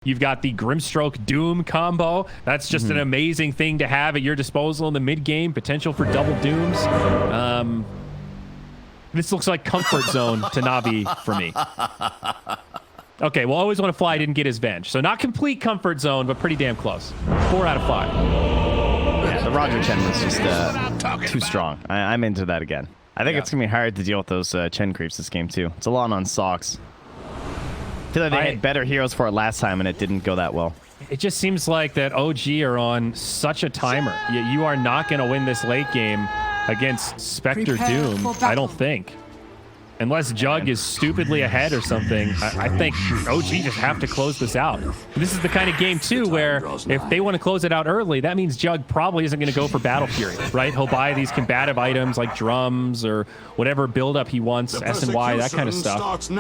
You've got the Grimstroke Doom combo. That's just an amazing thing to have at your disposal in the mid game. Potential for double Dooms. This looks like comfort zone to Navi for me. Okay, well, Always Want to Fly didn't get his Venge. So not complete comfort zone, but pretty damn close. 4 out of 5. Yeah, the Roger Chen was just too strong. I'm into that again. I think it's going to be hard to deal with those Chen creeps this game, too. It's a lot on Socks. I feel like they had better heroes for it last time, and it didn't go that well. It just seems like that OG are on such a timer. You are not going to win this late game against Spectre Doom, I don't think. Unless Jug is stupidly ahead or something, I think OG just have to close this out. This is the kind of game, too, where if they want to close it out early, that means Jug probably isn't going to go for Battle Fury, right? He'll buy these combative items like drums or whatever buildup he wants, S and Y, that kind of stuff,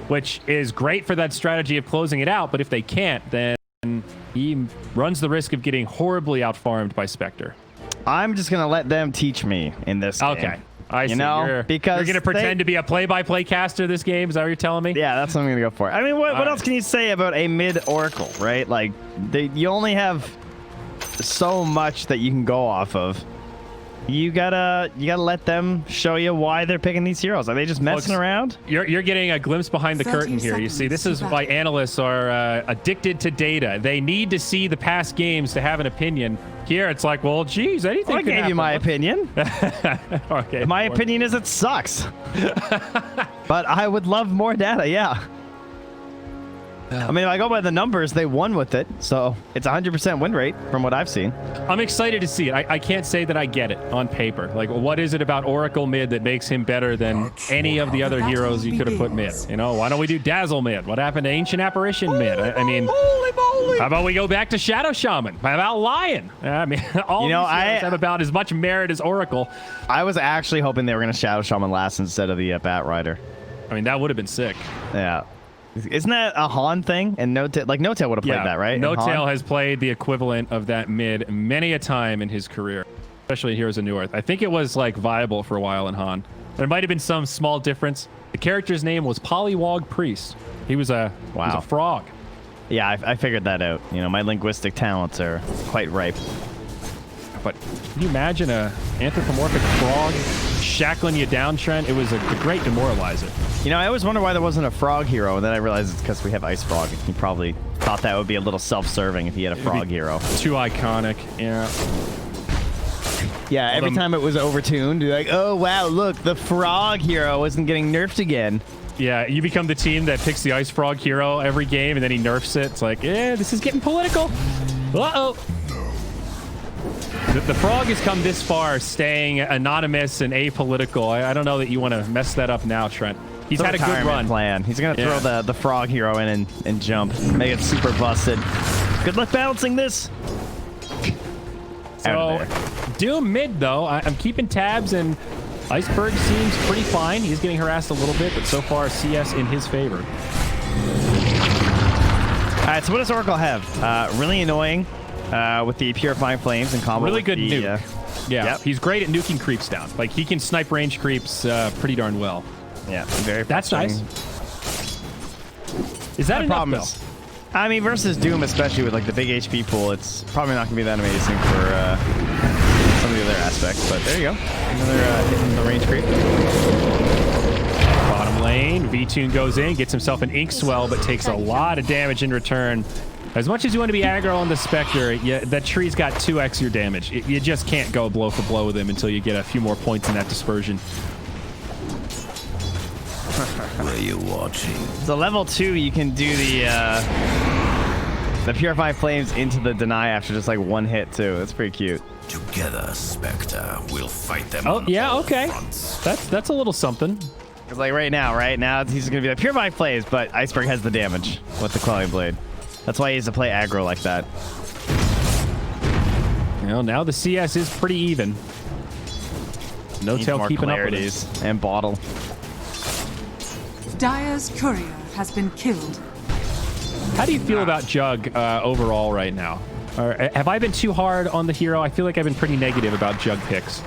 which is great for that strategy of closing it out. But if they can't, then he runs the risk of getting horribly outfarmed by Spectre. I'm just going to let them teach me in this game. Okay. I see. Because you're going to pretend to be a play-by-play caster this game? Is that what you're telling me? Yeah, that's what I'm going to go for. I mean, what else can you say about a mid-Oracle, right? Like, you only have so much that you can go off of. You gotta let them show you why they're picking these heroes. Are they just messing around? You're getting a glimpse behind the curtain here. You see, this is why analysts are addicted to data. They need to see the past games to have an opinion. Here, it's like, well, geez, anything I gave you my opinion. Okay. My opinion is it sucks. But I would love more data, yeah. I mean, if I go by the numbers, they won with it, so it's 100% win rate from what I've seen. I'm excited to see it. I can't say that I get it on paper. Like, what is it about Oracle mid that makes him better than any of the other heroes you could have put mid? You know, why don't we do Dazzle mid? What happened to Ancient Apparition mid? I mean, how about we go back to Shadow Shaman? How about Lion? I mean, all these heroes have about as much merit as Oracle. I was actually hoping they were going to Shadow Shaman last instead of the Bat Rider. I mean, that would have been sick. Yeah. Isn't that a Han thing? And No Tail, like No Tail would have played that, right? No Tail has played the equivalent of that mid many a time in his career, especially in Heroes of New Earth. I think it was like viable for a while in Han. There might have been some small difference. The character's name was Polywog Priest. He was a frog. Yeah, I figured that out. You know, my linguistic talents are quite ripe. But can you imagine a anthropomorphic frog shackling you down, Trent? It was a great demoralizer. You know, I always wonder why there wasn't a frog hero, and then I realized it's because we have Ice Frog. He probably thought that would be a little self-serving if he had a frog hero. Too iconic, yeah. Yeah, every time it was overtuned, you're like, oh, wow, look, the frog hero isn't getting nerfed again. Yeah, you become the team that picks the Ice Frog hero every game, and then he nerfs it. It's like, this is getting political. Uh-oh. The frog has come this far staying anonymous and apolitical. I don't know that you want to mess that up now, Trent. He's had a good run. Plan. He's going to throw the frog hero in and jump. Make it super busted. Good luck balancing this. So, Doom mid, though. I'm keeping tabs, and Iceberg seems pretty fine. He's getting harassed a little bit, but so far, CS in his favor. All right, so what does Oracle have? Really annoying. With the Purifying Flames in combo. Really good nuke. Yeah, he's great at nuking creeps down. Like, he can snipe range creeps pretty darn well. Yeah, very That's nice. Is that enough, though? I mean, versus Doom, especially with, like, the big HP pool, it's probably not going to be that amazing for some of the other aspects. But there you go. Another hit from the range creep. Bottom lane, V-Tune goes in, gets himself an Ink Swell, but takes a lot of damage in return. As much as you want to be aggro on the Spectre, that tree's got 2x your damage. You just can't go blow for blow with him until you get a few more points in that dispersion. Were you watching? So level 2, you can do the Purify Flames into the Deny after just like one hit too. That's pretty cute. Together, Spectre, we'll fight them. Oh yeah, okay. That's a little something. Because like right now he's gonna be like Purify Flames, but Iceberg has the damage with the Clawing Blade. That's why he has to play aggro like that. You know, now the CS is pretty even. No Tail keeping up with it. And Bottle. Dire's courier has been killed. How do you feel about Jug overall right now? Or have I been too hard on the hero? I feel like I've been pretty negative about Jug picks.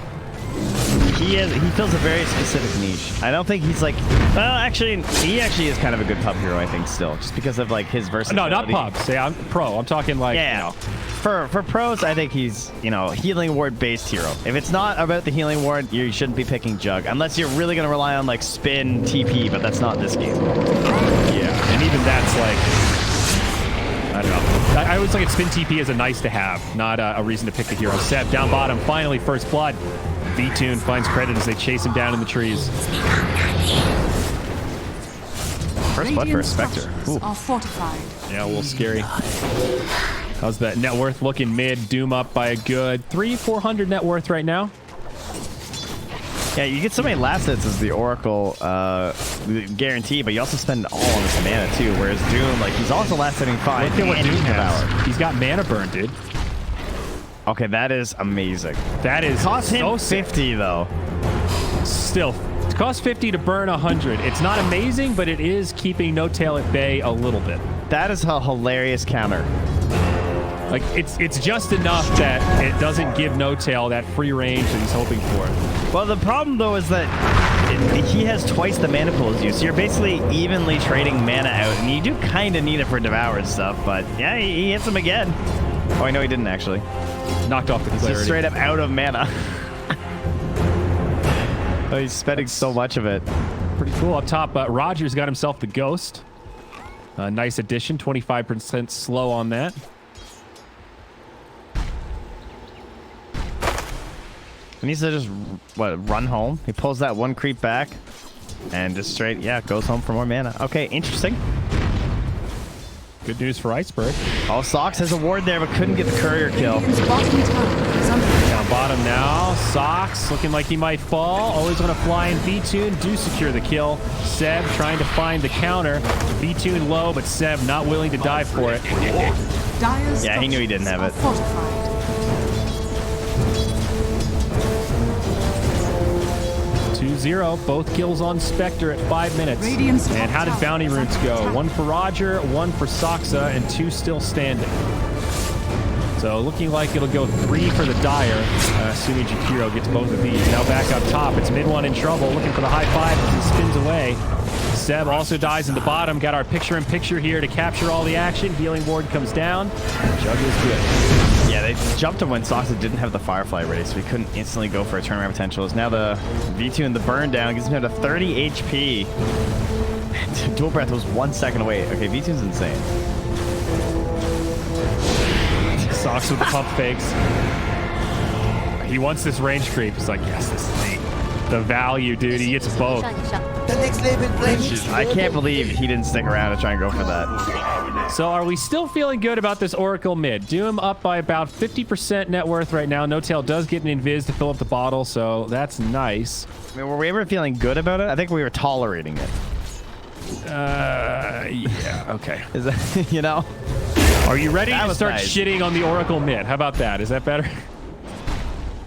he fills a very specific niche. I don't think he's like, well, actually, he actually is kind of a good pub hero, I think, still, just because of like his versatility. No, not pub. Say I'm pro. I'm talking like, yeah. you know. For pros, I think he's, you know, healing ward based hero. If it's not about the healing ward, you shouldn't be picking Jug unless you're really gonna rely on like spin TP, but that's not this game. Yeah, and even that's like, I don't know. I always look at spin TP as a nice to have, not a reason to pick the hero. Seb down bottom, finally first blood. V-Tune finds credit as they chase him down in the trees. First blood for a Spectre. Are fortified. Yeah, a little scary. How's that net worth looking mid? Doom up by a good 300-400 net worth right now. Yeah, you get so many last hits as the Oracle guarantee, but you also spend all of his mana too. Whereas Doom, like, he's also last hitting 5. Look at what Doom has. He's got mana burn, dude. Okay, that is amazing. That is cost so him 50 though. Still, it costs 50 to burn 100. It's not amazing, but it is keeping No Tail at bay a little bit. That is a hilarious counter. Like, it's just enough that it doesn't give No Tail that free range that he's hoping for. Well, the problem though is that he has twice the mana pool as you, so you're basically evenly trading mana out, and you do kind of need it for Devour and stuff. But yeah, he hits him again. Oh, I know he didn't actually. Knocked off the clarity. He's just straight up out of mana. Oh, he's spending so much of it. Pretty cool. Up top, Roger's got himself the Ghost. Nice addition. 25% slow on that. He needs to just, run home? He pulls that one creep back and just straight, yeah, goes home for more mana. Okay, interesting. Good news for Iceberg. Oh, Sox has a ward there, but couldn't get the courier kill. Down bottom now. Sox looking like he might fall. Always want to fly in V-Tune. Do secure the kill. Seb trying to find the counter. V-Tune low, but Seb not willing to die for it. Yeah, he knew he didn't have it. 2-0, both kills on Spectre at 5 minutes. And how did bounty runes go? One for Roger, one for Soxa, and 2 still standing. So looking like it'll go 3 for the Dire, assuming Jakiro gets both of these. Now back up top, it's mid one in trouble, looking for the high 5 as he spins away. Seb also dies in the bottom. Got our picture-in-picture here to capture all the action. Healing ward comes down. Jug is good. Yeah, they jumped him when Soxa didn't have the Firefly ready, so he couldn't instantly go for a turnaround potential. Now the V2 and the burn down gives him down to 30 HP. Dual breath was 1 second away. Okay, V2's insane. Sox with the pump fakes. He wants this range creep. He's like, yes, this is the value, dude. He gets both. I can't believe he didn't stick around to try and go for that. So are we still feeling good about this Oracle mid? Doom up by about 50% net worth right now. No Tail does get an invis to fill up the bottle, so that's nice. I mean, were we ever feeling good about it? I think we were tolerating it. Yeah, okay. Is that, you know? Are you ready that to start shitting on the Oracle mid? How about that? Is that better?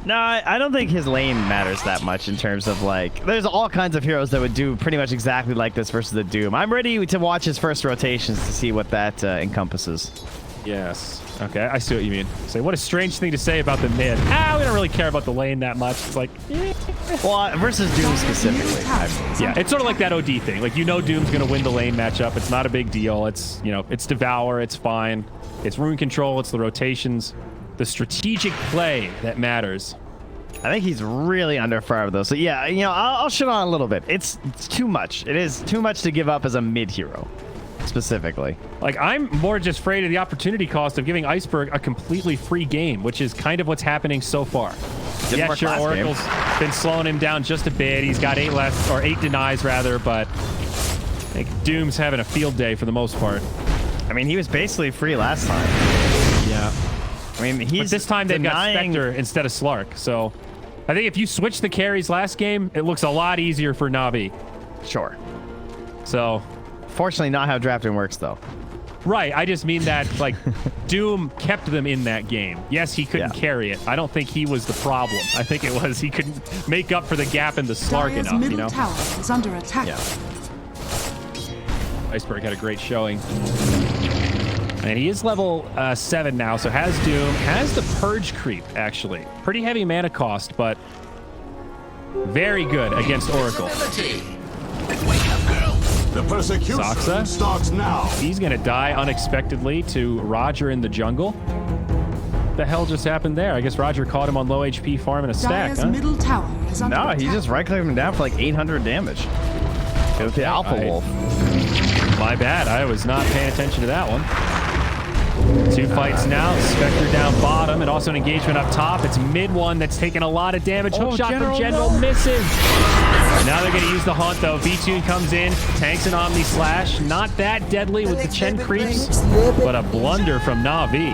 No, I don't think his lane matters that much in terms of, like, there's all kinds of heroes that would do pretty much exactly like this versus the Doom. I'm ready to watch his first rotations to see what that encompasses. Yes. Okay, I see what you mean. Say, what a strange thing to say about the mid. We don't really care about the lane that much. It's like, Well, versus Doom specifically. Yeah, it's sort of like that OD thing. Like, you know Doom's going to win the lane matchup. It's not a big deal. It's, you know, it's Devour. It's fine. It's rune control. It's the rotations. The strategic play that matters. I think he's really under fire though. So yeah, you know, I'll shit on a little bit. It's too much. It is too much to give up as a mid hero, specifically. Like, I'm more just afraid of the opportunity cost of giving Iceberg a completely free game, which is kind of what's happening so far. Yeah, sure, Oracle's been slowing him down just a bit. He's got 8 denies rather, but I think Doom's having a field day for the most part. I mean, he was basically free last time. Yeah. I mean, but this time they've got Spectre instead of Slark, so I think if you switch the carries last game, it looks a lot easier for NAVI. Sure. So, fortunately, not how drafting works, though. Right. I just mean that, like, Doom kept them in that game. Yes, he couldn't carry it. I don't think he was the problem. I think it was he couldn't make up for the gap in the Slark enough, you know? Tower is under attack. Yeah. Iceberg had a great showing. And he is level 7 now, so has Doom, has the Purge creep, actually. Pretty heavy mana cost, but Very good against Oracle. Wake up, girl. The persecution Saksa? starts now. He's going to die unexpectedly to Roger in the jungle. What the hell just happened there? I guess Roger caught him on low HP farming a stack, Dire's huh? middle tower is under No, attack. he just right-clicked him down for like 800 damage. Go with the Alpha Wolf. My bad. I was not paying attention to that one. 2 fights now. Spectre down bottom, and also an engagement up top. It's mid one that's taking a lot of damage. Hook shot from General misses. Now they're going to use the haunt, though. V-Tune comes in, tanks an Omni Slash. Not that deadly with the Chen creeps, but a blunder from NAVI.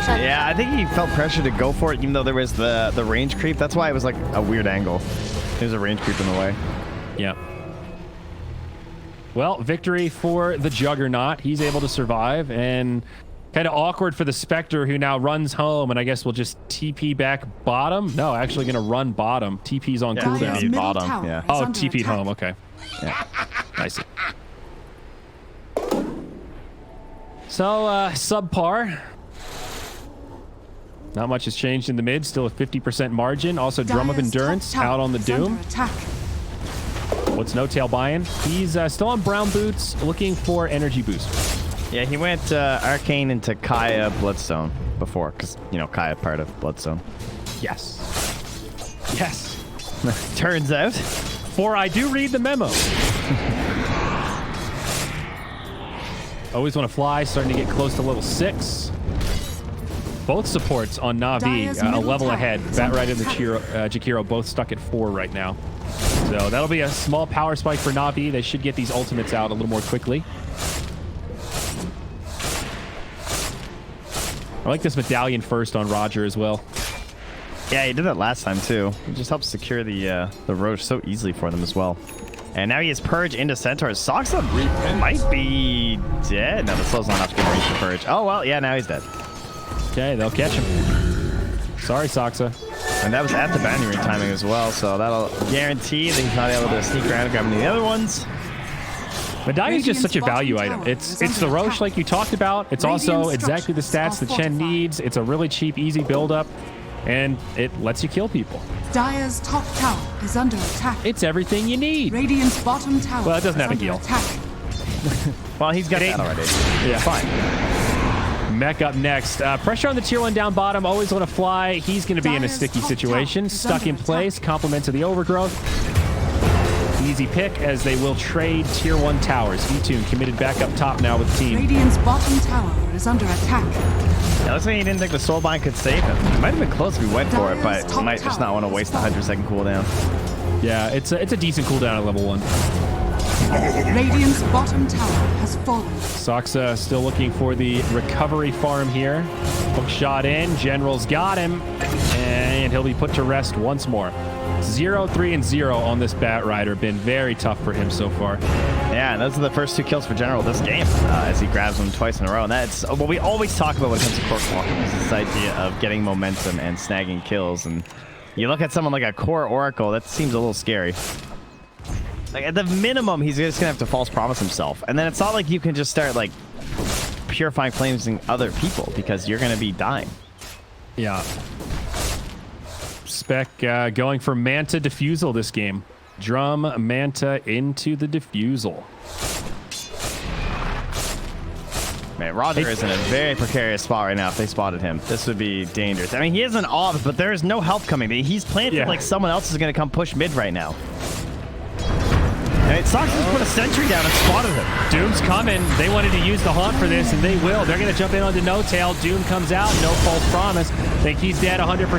Yeah, I think he felt pressure to go for it, even though there was the range creep. That's why it was like a weird angle. There's a range creep in the way. Yeah. Well, victory for the Juggernaut. He's able to survive, and kind of awkward for the Spectre, who now runs home, and I guess we'll just TP back bottom. No, actually going to run bottom. TP's on Dire's cooldown. middle Bottom, tower yeah. is Oh, under TP'd attack. home. Okay. Yeah. I see. So, subpar. Not much has changed in the mid. Still a 50% margin. Also, Drum of Dire's Endurance top tower out on the is Doom. under attack. What's No Tail buying? He's still on brown boots, looking for energy boost. Yeah, he went Arcane into Kaya Bloodstone before, because, you know, Kaya part of Bloodstone. Yes. Yes. Turns out. For I do read the memo. Always want to fly, starting to get close to level 6. Both supports on NAVI Dire's a middle level tower ahead. is Bat under right and the attack. Jakiro both stuck at 4 right now. So that'll be a small power spike for NAVI. They should get these ultimates out a little more quickly. I like this medallion first on Roger as well. Yeah, he did that last time too. It just helps secure the Roche so easily for them as well. And now he has Purge into Centaurs. Saksa might be dead. No, the slow's not enough to get reach for Purge. Oh, well, yeah, now he's dead. Okay, they'll catch him. Sorry, Saksa. And that was at the boundary ring timing as well, so that'll guarantee that he's not able to sneak around and grab any of the other ones. Medallion's just such a Radiant's value bottom item. tower It's is the under Roche attack. like you talked about. It's also Radiant exactly the stats structures that are Chen fortified. needs. It's a really cheap, easy build-up, and it lets you kill people. Dire's top tower is under attack. It's everything you need. Radiant's bottom tower Well, it doesn't is have a under heal. attack. Well, he's got It that ain't- already. Yeah, fine. Mech up next. Pressure on the tier 1 down bottom. Always want to fly. He's going to be in a Dire's sticky top situation. tower is Stuck under in place. attack. Compliments of the overgrowth. Easy pick as they will trade tier 1 towers. V-Tune committed back up top now with team. Radiant's bottom tower is under attack. Yeah, looks like he didn't think the Soulbind could save him. He might have been close if he went for it, Dire's but top might just tower not want to is waste the falling. 100-second cooldown. Yeah, it's a decent cooldown at level 1. Radiant's bottom tower has fallen. Saksa still looking for the recovery farm here. Hook shot in. General's got him. And he'll be put to rest once more. 0, 3, and 0 on this Bat Rider. Been very tough for him so far. Yeah, and those are the first 2 kills for General this game, as he grabs them twice in a row. And that's what we always talk about when it comes to Core Walking, is this idea of getting momentum and snagging kills. And you look at someone like a Core Oracle, that seems a little scary. Like, at the minimum, he's just going to have to false promise himself. And then it's not like you can just start, like, purifying flames in other people, because you're going to be dying. Yeah. Spec going for Manta Diffusal this game. Drum Manta into the Diffusal. Man, Roger is in a very precarious spot right now. If they spotted him, this would be dangerous. I mean, he is an off, but there is no help coming. He's planted Yeah. like someone else is going to come push mid right now. And it sucks to put a sentry down and spotted him. Doom's coming. They wanted to use the haunt for this, and they will. They're going to jump in onto No Tail. Doom comes out. No false promise. Think he's dead 100%.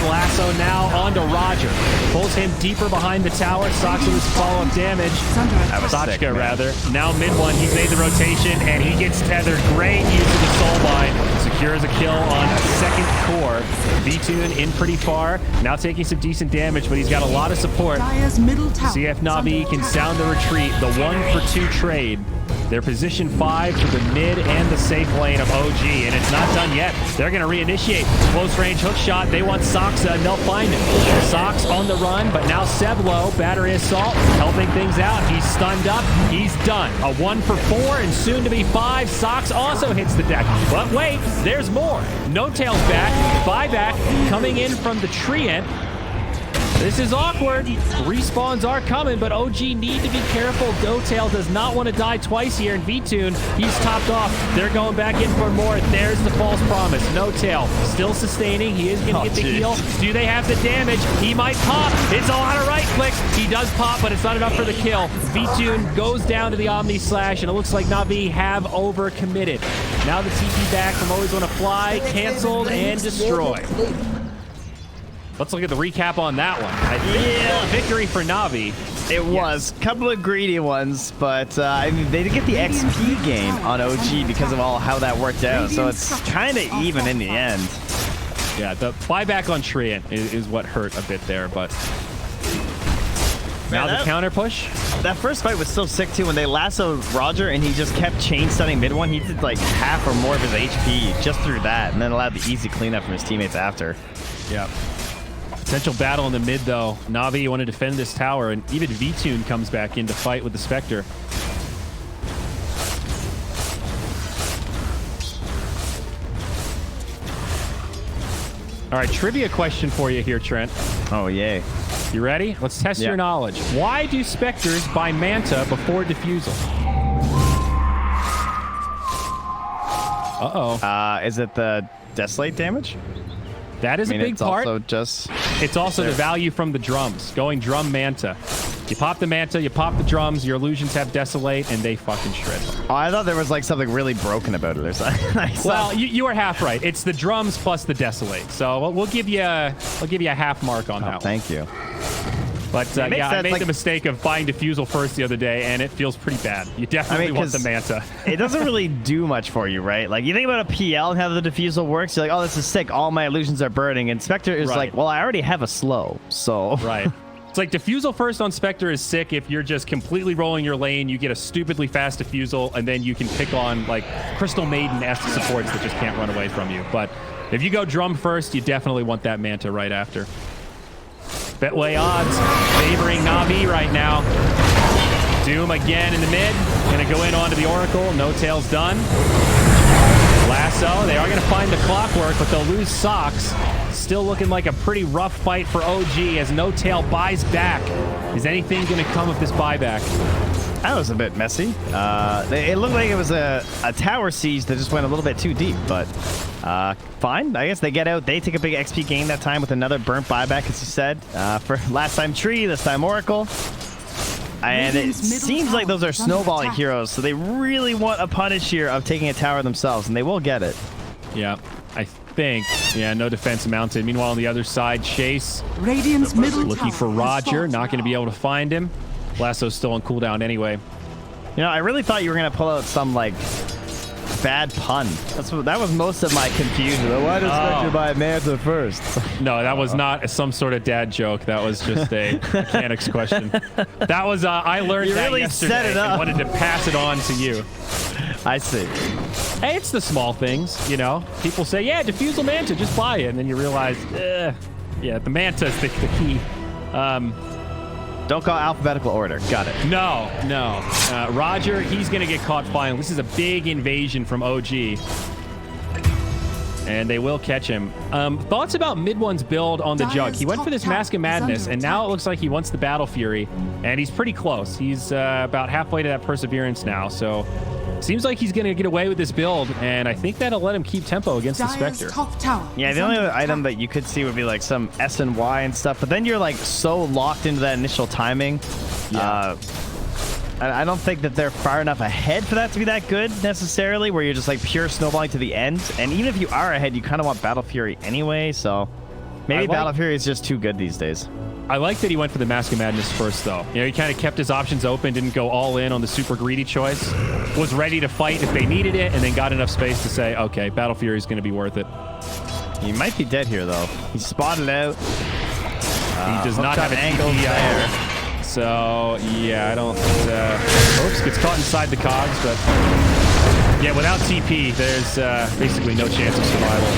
Lasso now onto Roger. Pulls him deeper behind the tower. Saksa's follow-up damage. It's under attack. sick, Sachka, man. rather. Now mid one. He's made the rotation, and he gets tethered. Great use of the Soulbind. Secures a kill on a second core. V-Tune in pretty far. Now taking some decent damage, but he's got a lot of support. Dire's middle tower CF is Navi under can attack. sound the retreat. The 1-for-2 trade. They're position 5 for the mid and the safe lane of OG, and it's not done yet. They're going to reinitiate. Close range hook shot. They want Saksa, and they'll find him. Sox on the run, but now Seblo, battery assault, helping things out. He's stunned up. He's done. A 1-for-4 and soon to be 5. Sox also hits the deck. But wait, there's more. No Tail's back. Buyback coming in from the Treant. This is awkward. Respawns are coming, but OG need to be careful. Dotail does not want to die twice here. And V-Tune, he's topped off. They're going back in for more. There's the false promise. No tail. Still sustaining. He is going to get the heal. Do they have the damage? He might pop. It's a lot of right clicks. He does pop, but it's not enough for the kill. V-Tune goes down to the Omni Slash, and it looks like NAVI have overcommitted. Now the TP back from Always Wanna Fly, canceled and destroyed. Let's look at the recap on that one. I think a victory for NAVI. It was. Couple of greedy ones, but I mean, they did get the XP gain on OG because of how that worked out. So it's kind of even in the end. Yeah, the buyback on Treant is what hurt a bit there, but now the counter push. That first fight was so sick too when they lassoed Roger and he just kept chain stunning mid one. He did like half or more of his HP just through that, and then allowed the easy cleanup from his teammates after. Yeah. Potential battle in the mid, though. NAVI want to defend this tower, and even V-Tune comes back in to fight with the Spectre. All right, trivia question for you here, Trent. Oh, yay. You ready? Let's test your knowledge. Why do Spectres buy Manta before Diffusal? Uh-oh. Is it the Desolate damage? That is a big part. It's also the value from the drums. Going drum Manta. You pop the Manta, you pop the drums, your illusions have Desolate, and they fucking shred them. Oh, I thought there was like something really broken about it or something. Well, you are half right. It's the drums plus the Desolate. So we'll give you a half mark on that one. Thank you. But yeah, I made the mistake of buying Diffusal first the other day, and it feels pretty bad. You definitely want the Manta. It doesn't really do much for you, right? Like, you think about a PL and how the Diffusal works, you're like, oh, this is sick. All my illusions are burning. And Spectre is like, well, I already have a slow, so... Right. It's like Diffusal first on Spectre is sick if you're just completely rolling your lane, you get a stupidly fast Diffusal, and then you can pick on, like, Crystal Maiden-esque supports that just can't run away from you. But if you go drum first, you definitely want that Manta right after. Betway odds favoring NAVI right now. Doom again in the mid. Gonna go in onto the Oracle. No tails done. Lasso. They are gonna find the clockwork, but they'll lose Socks. Still looking like a pretty rough fight for OG as No Tail buys back. Is anything gonna come of this buyback? That was a bit messy. It looked like it was a tower siege that just went a little bit too deep, but fine. I guess they get out. They take a big XP gain that time with another burnt buyback, as you said. For last time Tree, this time Oracle. And it seems like those are snowballing heroes, so they really want a punish here of taking a tower themselves, and they will get it. Yeah, I think. Yeah, no defense mounted. Meanwhile, on the other side, Chase Radiant's middle looking for Roger. Not going to be able to find him. Lasso's still on cooldown anyway. You know, I really thought you were going to pull out some, like, bad pun. That was most of my confusion. Why does Spectre buy Manta first? No, that was not some sort of dad joke. That was just a mechanics question. That was, I learned that really yesterday set it up. and wanted to pass it on to you. I see. Hey, it's the small things, you know? People say, yeah, Diffusal Manta, just buy it. And then you realize, yeah, the Manta's the key. Don't call alphabetical order. Got it. No. Roger, he's going to get caught finally. This is a big invasion from OG. And they will catch him. Thoughts about mid one's build on the Jug? He went for this Mask of Madness, and now it looks like he wants the Battle Fury. And he's pretty close. He's about halfway to that Perseverance now. So seems like he's going to get away with this build, and I think that'll let him keep tempo against the Spectre. Yeah, the only other item that you could see would be like some S and Y and stuff, but then you're like so locked into that initial timing. Yeah. I don't think that they're far enough ahead for that to be that good necessarily, where you're just like pure snowballing to the end. And even if you are ahead, you kind of want Battle Fury anyway, so maybe Battle Fury is just too good these days. I like that he went for the Mask of Madness first, though. You know, he kind of kept his options open, didn't go all in on the super greedy choice, was ready to fight if they needed it, and then got enough space to say, okay, Battle Fury is going to be worth it. He might be dead here, though. He's spotted out. He does not have an angle there. So, yeah, I don't... oops, gets caught inside the cogs, but... Yeah, without TP, there's basically no chance of survival.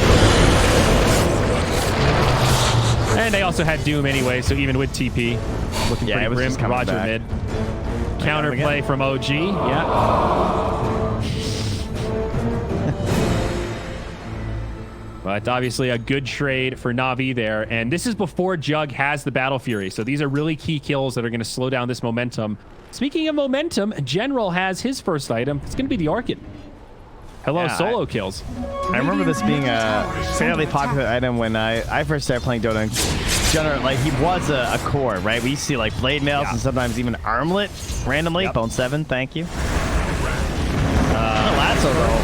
And they also had Doom anyway, so even with TP, looking pretty grim. Roger back. Mid. Counterplay from OG. Yeah. But obviously a good trade for Na'Vi there. And this is before Jug has the Battle Fury. So these are really key kills that are going to slow down this momentum. Speaking of momentum, General has his first item. It's going to be the Orchid. Hello, Yeah, solo kills. I remember this being a fairly popular item when I first started playing Dota. General, like, he was a core, right? We used to see like blade mails and sometimes even armlet randomly. Bone 7, thank you. Lasso though.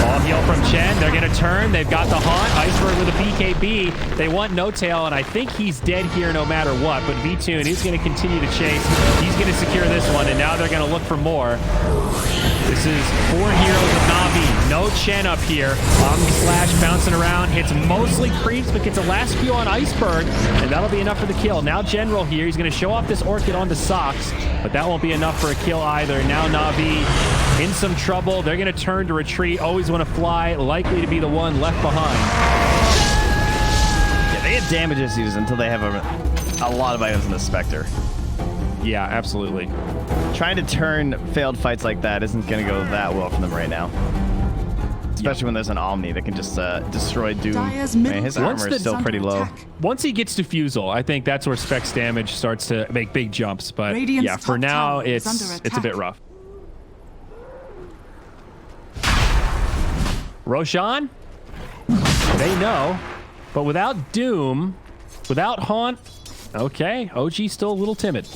All heal from Chen. They're going to turn. They've got the Haunt. Iceberg with a BKB. They want No Tail, and I think he's dead here no matter what. But V-Tune is going to continue to chase. He's going to secure this one, and now they're going to look for more. This is 4 heroes of Na'Vi. No Chen up here. Omni Slash bouncing around. Hits mostly creeps, but gets a last few on Iceberg, and that'll be enough for the kill. Now General here. He's going to show off this Orchid onto Socks, but that won't be enough for a kill either. Now Na'Vi in some trouble. They're going to turn to retreat. Always want to fly. Likely to be the one left behind. Yeah, they have damage issues until they have a lot of items in the Spectre. Yeah, absolutely. Trying to turn failed fights like that isn't going to go that well for them right now. Especially when there's an Omni that can just destroy Doom. Man, his armor is still pretty low. Once he gets Diffusal, I think that's where Spec's damage starts to make big jumps. But yeah, for now, it's a bit rough. Roshan, they know, but without Doom, without Haunt, okay, OG still a little timid.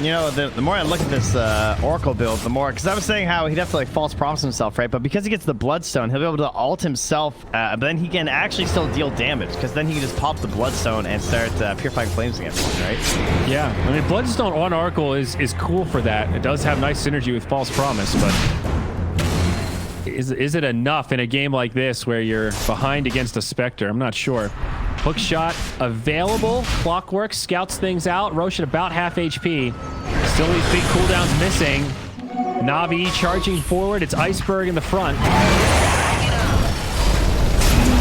You know, the more I look at this Oracle build, the more, because I was saying how he'd have to like false promise himself, right? But because he gets the Bloodstone, he'll be able to ult himself, but then he can actually still deal damage, because then he can just pop the Bloodstone and start Purifying Flames against him, right? Yeah, I mean, Bloodstone on Oracle is cool for that. It does have nice synergy with False Promise, but is it enough in a game like this where you're behind against a Spectre? I'm not sure. Hook shot available. Clockwork scouts things out. Roche at about half HP. Still these big cooldowns missing. Na'Vi charging forward. It's Iceberg in the front.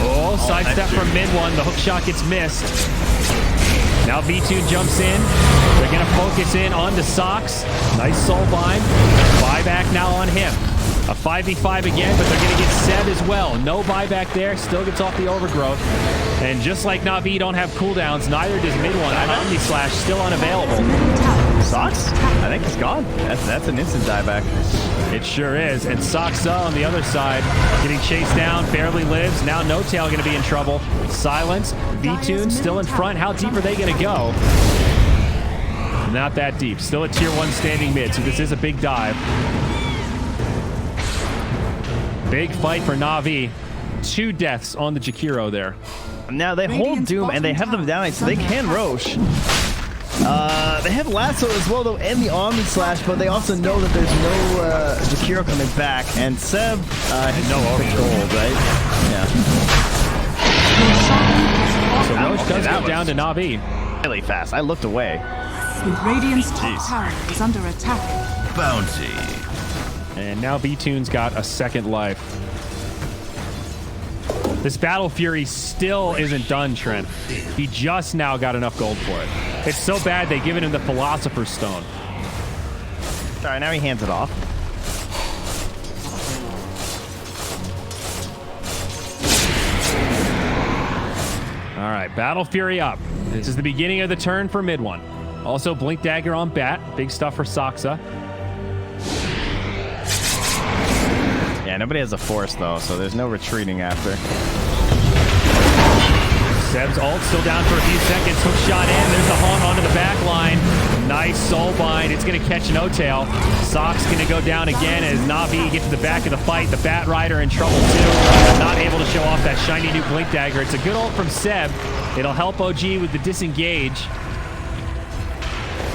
Oh, sidestep from mid one. The hook shot gets missed. Now V2 jumps in. They're going to focus in onto Socks. Nice soulbind. Buyback now on him. A 5v5 again, but they're going to get Seb as well. No buyback there. Still gets off the overgrowth. And just like Na'Vi don't have cooldowns, neither does mid one. Omni Slash still unavailable. Socks? I think he's gone. That's an instant dieback. It sure is. And Soxa on the other side, getting chased down, barely lives. Now No Tail going to be in trouble. Silence. V-Tune still in front. How deep are they going to go? Not that deep. Still a tier 1 standing mid, so this is a big dive. Big fight for Na'Vi. 2 deaths on the Jakiro there. Now they hold Doom and they have them down, so they can Roche. They have Lasso as well, though, and the Omni Slash, but they also know that there's no Jakiro coming back, and Seb has no gold, right? Yeah. So Roche does go down to Na'Vi. Really fast. I looked away. Radiant's top tower is under attack. Bounty. And now V-Tune's got a second life. This Battle Fury still isn't done, Trent. He just now got enough gold for it. It's so bad they've given him the Philosopher's Stone. All right, now he hands it off. All right, Battle Fury up. This is the beginning of the turn for mid one. Also, Blink Dagger on Bat. Big stuff for Soxa. Yeah, nobody has a force, though, so there's no retreating after. Seb's ult still down for a few seconds. Hook shot in. There's the Haunt onto the back line. Nice soulbind. It's going to catch No Tail. Sock's going to go down again as Na'Vi gets to the back of the fight. The Bat Rider in trouble, too. Not able to show off that shiny new Blink Dagger. It's a good ult from Seb. It'll help OG with the disengage.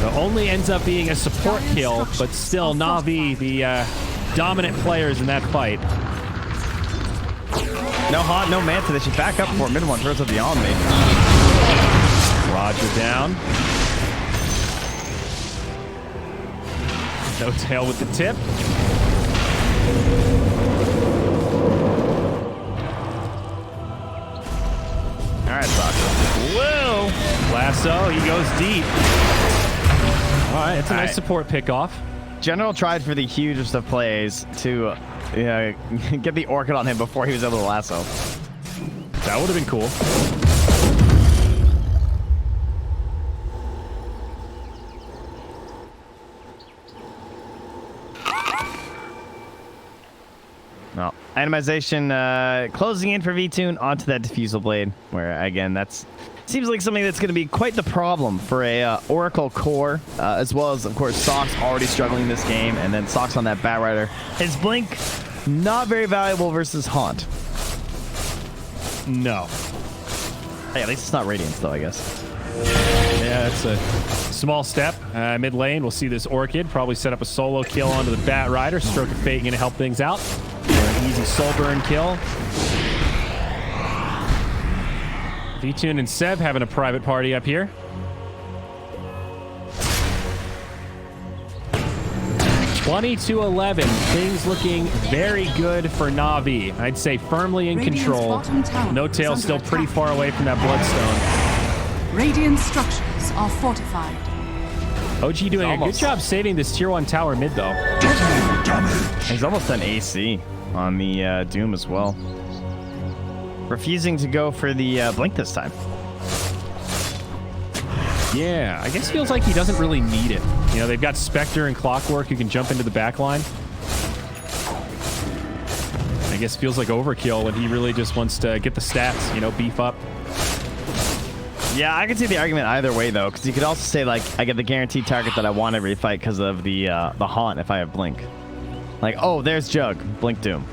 It only ends up being a support kill, but still Na'Vi, the dominant players in that fight. No Haunt, no Manta. They should back up before mid one throws up the Omni. Roger down. No Tail with the tip. All right, Soccer. Whoa! Lasso, he goes deep. right, it's a nice right. support pickoff. General tried for the hugest of plays to get the Orchid on him before he was able to lasso. That would have been cool. Well, itemization closing in for V-Tune onto that diffusal blade, where again that's seems like something that's going to be quite the problem for a Oracle core, as well as of course Socks already struggling this game, and then Socks on that Batrider. His blink not very valuable versus Haunt. No. Hey, at least it's not Radiance though, I guess. Yeah, it's a small step. Mid lane, we'll see this Orchid probably set up a solo kill onto the Batrider. Stroke of Fate going to help things out. An easy soul burn kill. V-Tune and Seb having a private party up here. (20-11). Things looking very good for Na'Vi. I'd say firmly in Radiant's control. bottom tower No is Tail under still attack. pretty far away from that Bloodstone. Radiant structures are fortified. OG doing a good job saving this tier 1 tower mid though. He's almost done AC on the Doom as well. Refusing to go for the blink this time. Yeah, I guess feels like he doesn't really need it. You know, they've got Spectre and Clockwork who can jump into the backline. I guess feels like overkill when he really just wants to get the stats, you know, beef up. Yeah, I can see the argument either way though, because you could also say like I get the guaranteed target that I want every fight because of the Haunt if I have blink. Like, oh, there's Jug, blink Doom.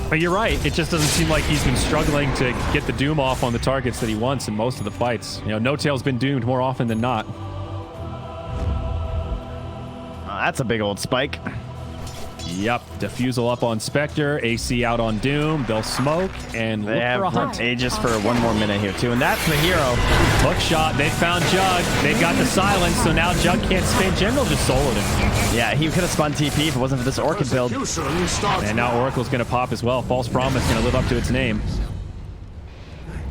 But you're right. It just doesn't seem like he's been struggling to get the Doom off on the targets that he wants in most of the fights. You know, No Tail's been doomed more often than not. That's a big old spike. Yep. Diffusal up on Spectre. AC out on Doom. They'll smoke and They look for a have hunt. Aegis for 1 more minute here too, and that's the hero. Hook shot. They found Jug. They've got the silence, so now Jug can't spin. General just soloed him. Yeah, he could have spun TP if it wasn't for this Orchid build. And now Oracle's going to pop as well. False Promise going to live up to its name.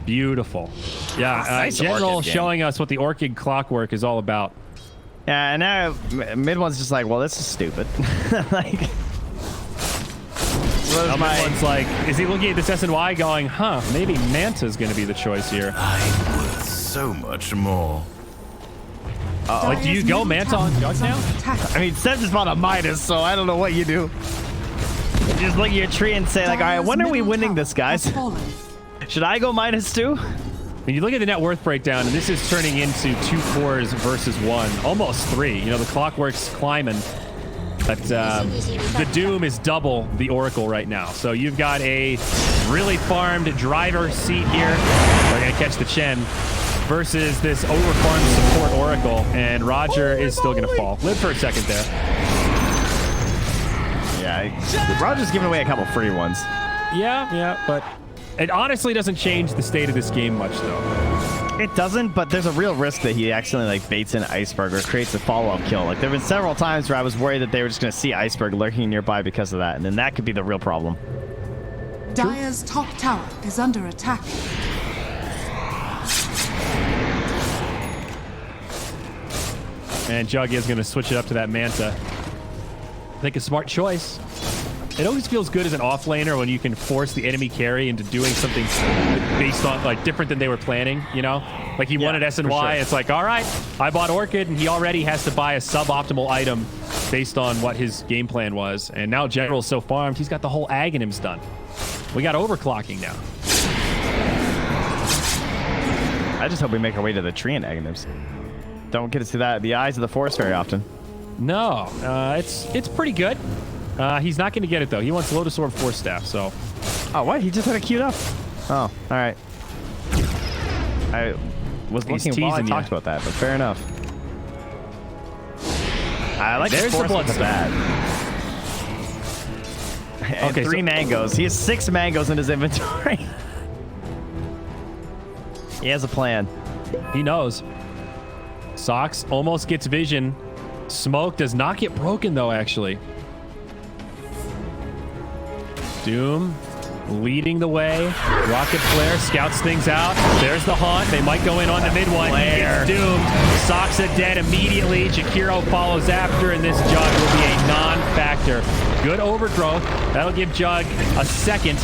Beautiful. Yeah, Nice General Orchid game. showing us what the Orchid Clockwork is all about. Yeah, and now mid one's just like, well, this is stupid. Like, Now one's like, is he looking at this SNY going, huh, maybe Manta's going to be the choice here? I'm worth so much more. Like, do you go Manta on Jug now? I mean, Seb just bought a Midas, so I don't know what you do. You just look at your tree and say, like, all right, when are we winning this, guys? Should I go Midas too? When you look at the net worth breakdown, and this is turning into 2 cores versus 1, almost 3. You know, the Clockwork's climbing. But the Doom is double the Oracle right now. So you've got a really farmed driver seat here. They're going to catch the Chen versus this overfarmed support Oracle. And Roger is still going to fall. Live for a second there. Yeah, Roger's giving away a couple free ones. Yeah, but it honestly doesn't change the state of this game much, though. It doesn't, but there's a real risk that he accidentally like baits in Iceberg or creates a follow-up kill. Like, there have been several times where I was worried that they were just going to see Iceberg lurking nearby because of that, and then that could be the real problem. Dire's top tower is under attack. And Jug is going to switch it up to that Manta. I think a smart choice. It always feels good as an offlaner when you can force the enemy carry into doing something based on, like, different than they were planning, you know? Like, he wanted SNY, sure. It's like, all right, I bought Orchid, and he already has to buy a suboptimal item based on what his game plan was. And now General's so farmed, he's got the whole Aghanims done. We got overclocking now. I just hope we make our way to the tree in Aghanims. Don't get to see that the eyes of the forest very often. No, it's pretty good. He's not going to get it, though. He wants Lotus Orb Force Staff, so... Oh, what? He just had it queued up. Oh, all right. I was looking while I teasing talked you. about that, but fair enough. I like There's the force with Bloodstone. bad. And Okay, 3 so- mangoes. He has 6 mangoes in his inventory. He has a plan. He knows. Socks almost gets vision. Smoke does not get broken, though, actually. Doom leading the way. Rocket Flare scouts things out. There's the haunt. They might go in on the mid one. He gets doomed. Soxa dead immediately. Juggernaut follows after, and this Jug will be a non-factor. Good overgrowth. That'll give Jug a second.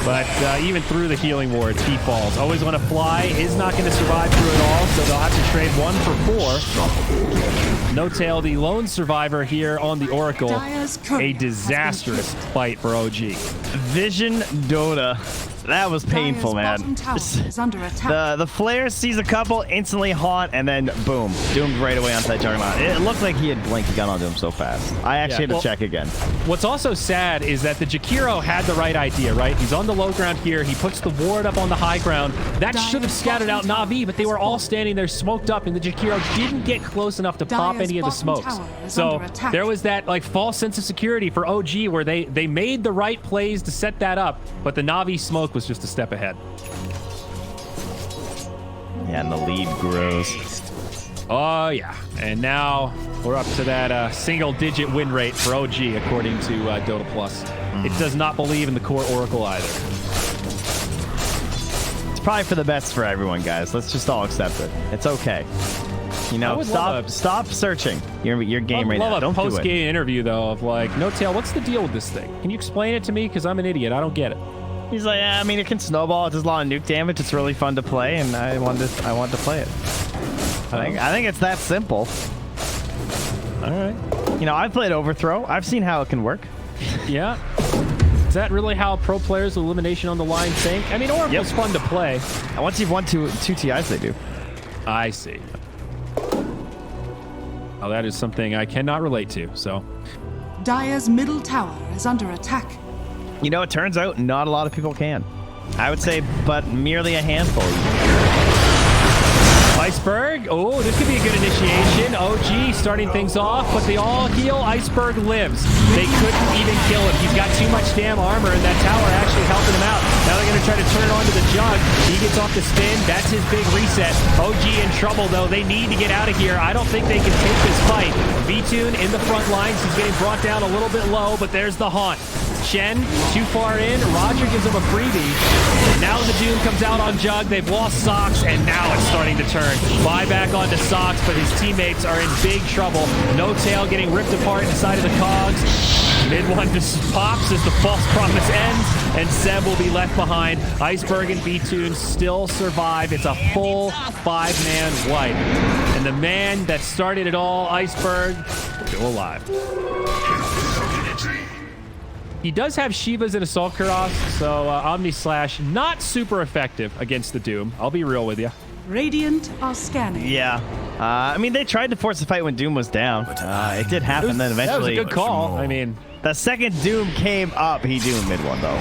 But even through the healing wards, he falls. Always want to fly. Is not going to survive through it all, so they'll have to trade 1 for 4. No Tail, the lone survivor here on the Oracle. A disastrous fight for OG. Vision Dota. That was painful, man. The flare sees a couple, instantly haunt, and then boom, doomed right away onto that Juggernaut. It looked like he had blinked the gun onto him so fast. I actually had to check again. What's also sad is that the Juggernaut had the right idea, right? He's on the low ground here. He puts the ward up on the high ground. That should have scattered out Na'Vi, but they were all standing there smoked up, and the Juggernaut didn't get close enough to pop any of the smokes. So there was that like false sense of security for OG where they made the right plays to set that up, but the Na'Vi smoke was just a step ahead. Yeah, and the lead grows. Oh, yeah. And now we're up to that single-digit win rate for OG, according to Dota Plus. It does not believe in the core Oracle either. It's probably for the best for everyone, guys. Let's just all accept it. It's okay. You know, stop searching your game right now. Don't do it. Post-game interview, though, of like, No Tail, what's the deal with this thing? Can you explain it to me? Because I'm an idiot. I don't get it. He's like, yeah, I mean, it can snowball. It does a lot of nuke damage. It's really fun to play, and I want to play it. I think it's that simple. All right. You know, I've played Overthrow. I've seen how it can work. Yeah. Is that really how pro players with elimination on the line think? I mean, Oracle's fun to play. And once you've won two TIs, they do. I see. Oh, that is something I cannot relate to, so. Dire's middle tower is under attack. You know, it turns out not a lot of people can. I would say, but merely a handful. Iceberg. Oh, this could be a good initiation. OG starting things off, but they all heal. Iceberg lives. They couldn't even kill him. He's got too much damn armor, and that tower actually helping him out. Now they're going to try to turn it onto the Jug. He gets off the spin. That's his big reset. OG in trouble, though. They need to get out of here. I don't think they can take this fight. V-Tune in the front lines. He's getting brought down a little bit low, but there's the haunt. Chen, too far in. Roger gives him a freebie. Now the Doom comes out on Jug. They've lost Sox, and now it's starting to turn. Buyback onto Sox, but his teammates are in big trouble. No Tail getting ripped apart inside of the cogs. Mid one just pops as the false promise ends, and Seb will be left behind. Iceberg and V-Tune still survive. It's a full 5-man wipe. And the man that started it all, Iceberg, still alive. He does have Shivas and Assault Kuros, so Omni Slash not super effective against the Doom. I'll be real with you. Radiant are scanning. Yeah. I mean, they tried to force the fight when Doom was down. It did happen then eventually. That was a good call. I mean, the second Doom came up, he doomed mid one, though.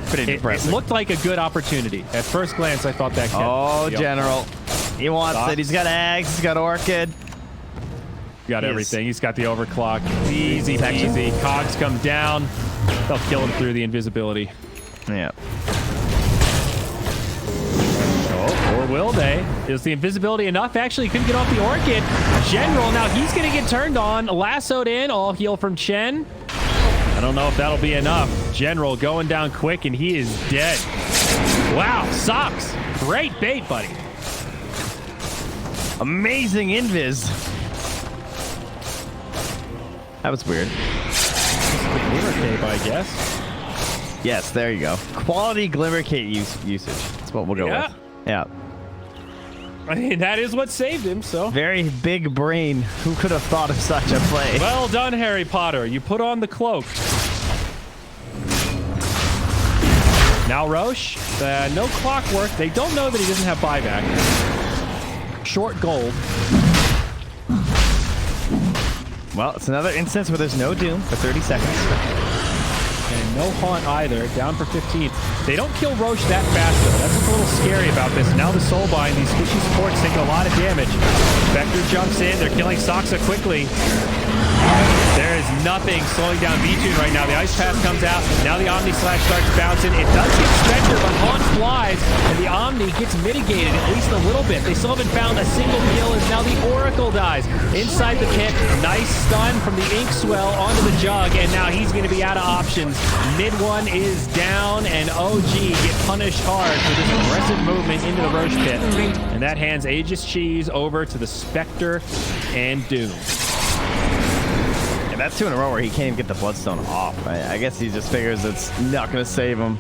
Pretty depressing. It looked like a good opportunity. At first glance, I thought that could. General. He wants it. He's got Ags. He's got Orchid. Got everything. He's got the overclock. Easy peasy. Cogs come down. They'll kill him through the invisibility. Yeah. Oh, or will they? Is the invisibility enough? Actually, he couldn't get off the Orchid. General, now he's going to get turned on. Lassoed in. All heal from Chen. I don't know if that'll be enough. General going down quick, and he is dead. Wow, Sox. Great bait, buddy. Amazing invis. That was weird. Glimmer cape, I guess. Yes, there you go. Quality Glimmer cape usage. That's what we'll go with. Yeah. I mean, that is what saved him, so. Very big brain. Who could have thought of such a play? Well done, Harry Potter. You put on the cloak. Now Roche, no clockwork. They don't know that he doesn't have buyback. Short gold. Well, it's another instance where there's no Doom for 30 seconds. And no Haunt either, down for 15. They don't kill Roche that fast, though. That's what's a little scary about this. Now the Soulbind, these fishy supports taking a lot of damage. Spectre jumps in. They're killing Soxa quickly. There is nothing slowing down V-Tune right now. The Ice Path comes out. Now the Omni Slash starts bouncing. It does get Spectre, but Haunt flies, and the Omni gets mitigated at least a little bit. They still haven't found a single kill, as now the Oracle dies. Inside the pit, nice stun from the Inkswell onto the Jug, and now he's going to be out of options. Mid one is down, and OG get punished hard for this aggressive movement into the Roche pit. And that hands Aegis Cheese over to the Spectre and Doom. Yeah, that's 2 in a row where he can't even get the Bloodstone off. I guess he just figures it's not going to save him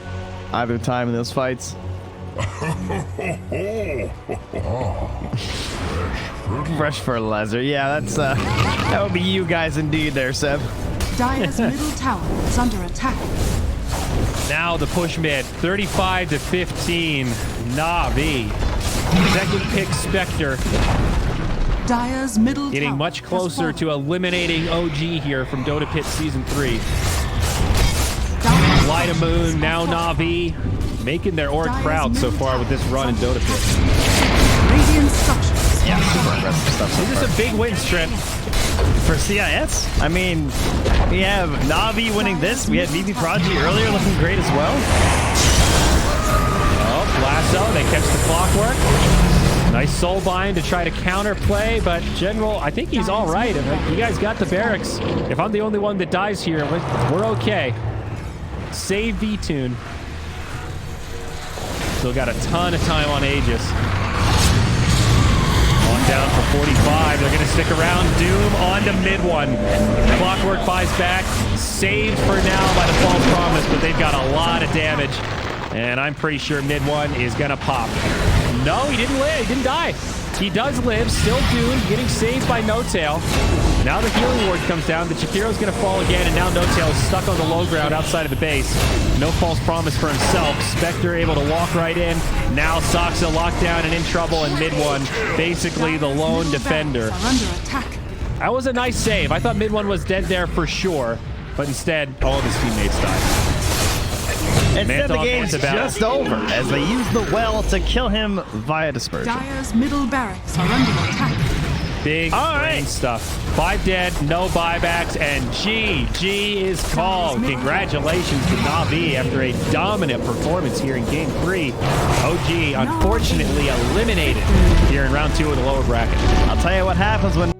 either time in those fights. Fresh fertilizer. Yeah, that's that would be you guys indeed there, Seb. Dire's middle tower is under attack. Now the push mid, 35 to 15. Navi. Second pick Spectre. Dire's middle Getting tower much has closer fallen. to eliminating OG here from Dota Pit Season 3. Dire's Light of Moon, now has Navi. Making their org Dire's proud so middle far with this tower run in is Dota under Pit. attack. Radiant structures. Yeah, super aggressive stuff. Is this a big win, Strip? For CIS? I mean, we have Navi winning this. We had VP Prodigy earlier looking great as well. Oh, Lasso, they catch the clockwork. Nice soul bind to try to counterplay, but General, I think he's all right. You guys got the barracks. If I'm the only one that dies here, we're okay. Save V-Tune. Still got a ton of time on Aegis. On down for 45. They're going to stick around. Doom on to mid one. Clockwork buys back. Saved for now by the false promise, but they've got a lot of damage. And I'm pretty sure mid one is going to pop. No, he didn't live. He didn't die. He does live. Still doomed. Getting saved by No Tail. Now the healing ward comes down. The Chakiro's going to fall again, and now No Tail is stuck on the low ground outside of the base. No false promise for himself. Spectre able to walk right in. Now Soxa locked down and in trouble in mid one. Basically the lone defender. Are under attack. That was a nice save. I thought mid one was dead there for sure, but instead all of his teammates died. Instead, the Mantov game's wants about just over as they use the well to kill him via dispersion. Dire's middle barracks are under attack. Big All brain right. stuff. 5 dead, no buybacks, and GG is called. Congratulations to Navi after a dominant performance here in Game 3. OG unfortunately eliminated here in round 2 of the lower bracket. I'll tell you what happens when